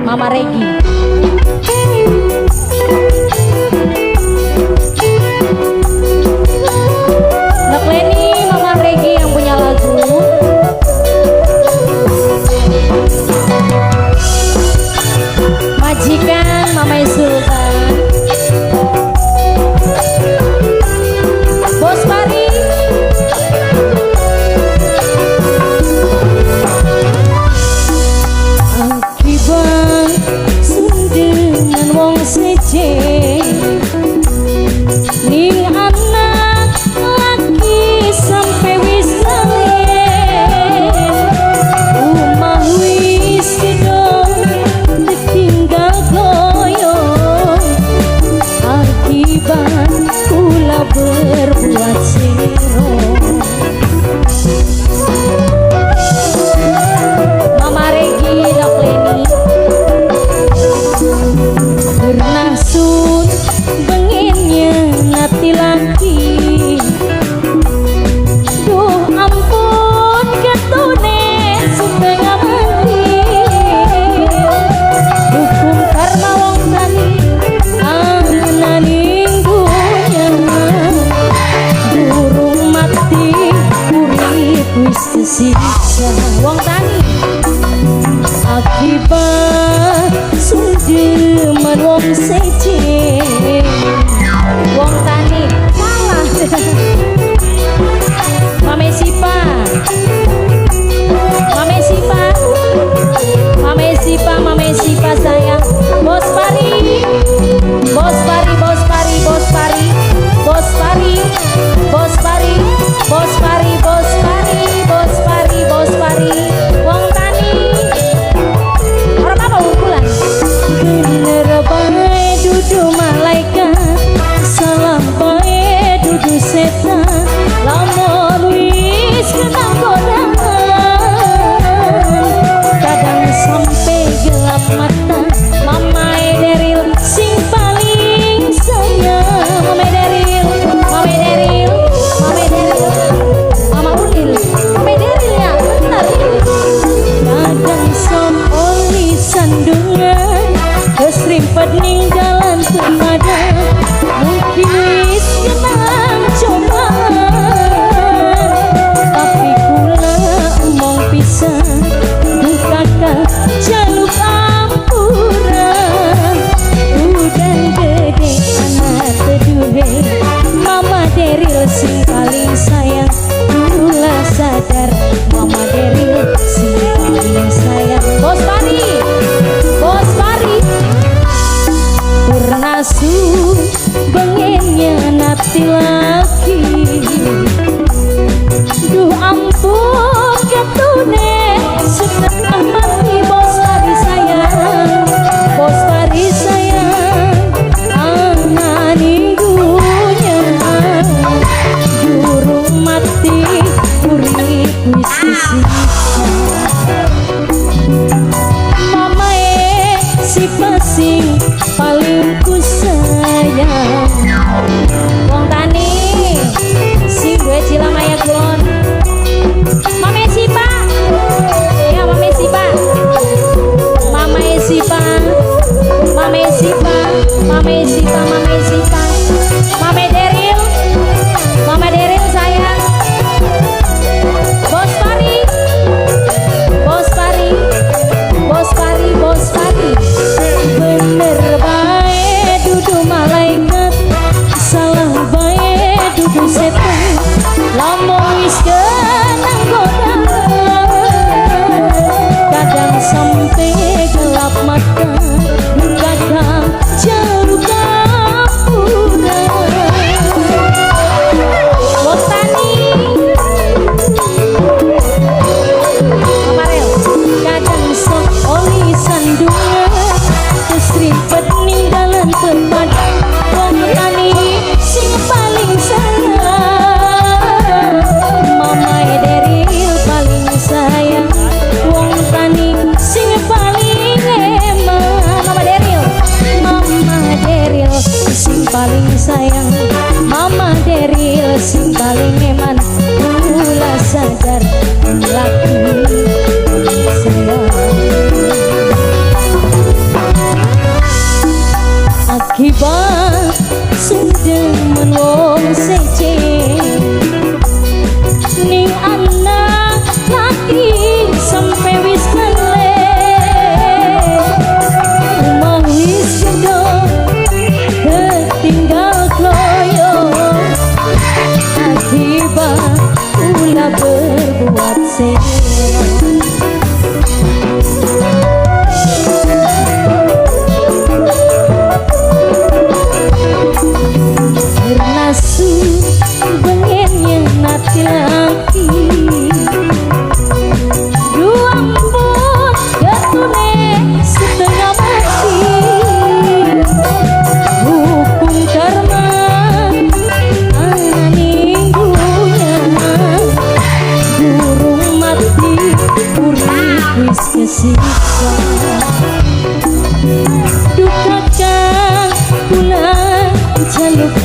Mama Regi. Nak Leni, Mama Regi yang punya lagu. Majikan Mama Sultan. Bos Pari. Akibat sundengan wong seje ning anak lagi sampai wis nalen umah wis gedong ditinggal goyong akibat kula berbuat siro. Mama Regi Dok Leni bernasut benginnya ngati lagi. Duh ampun ketune suka ngamati hukum karma wong tani ananing dunya durung mati urip wis kesiksa wong tani akibat sundeman wong seje wong tani salah. Mame Sipa, Mame Sipa, Mame Sipa, Mame Sipa sayang. Bos Pari, Bos Pari, Bos Pari, Bos Pari, Bos Pari, Bos Pari, Bos Pari, Bos Pari, Bos Pari, Bos Pari, wong tani. Orang apa unggulan? Bener bae dudu malaikat, salah bae dudu setan. Lamun wis kena godaan, kadang sampai gelap mata. Mama Deril sing paling sayang. Mama Deril, Mama Deril, Mama Deril, Mama Unil, Mama Deril ya benar. Kadang sompoli sandungan keserimpet ning jalan temada. Mungkin wis kenang cobaan, tapi kula mong pisan kakak jaluk ampuran. Udan gede anak teduhe Mama Deril sing paling sayang. Kula sadar Mama Deril sing paling sayang. Bos Pari, Bos Pari bernasu benginnya nati lagi. Duh ampun ketune setengah mati. Bos Pari sayang, Bos Pari sayang. Ananing dunya durung mati urip wis kesiksa. Mama si pasing paling ku sayang. Wong tani si gue Cilamaya Kulon. Mama Sipa, ya Mama Sipa, Mama Sipa, Mama Sipa, Mama Sipa, Mama Sipa, Mama Deril, Mama Deril sayang. Bos Pari, Bos Pari, Bos Pari, Bos Pari, bener lupa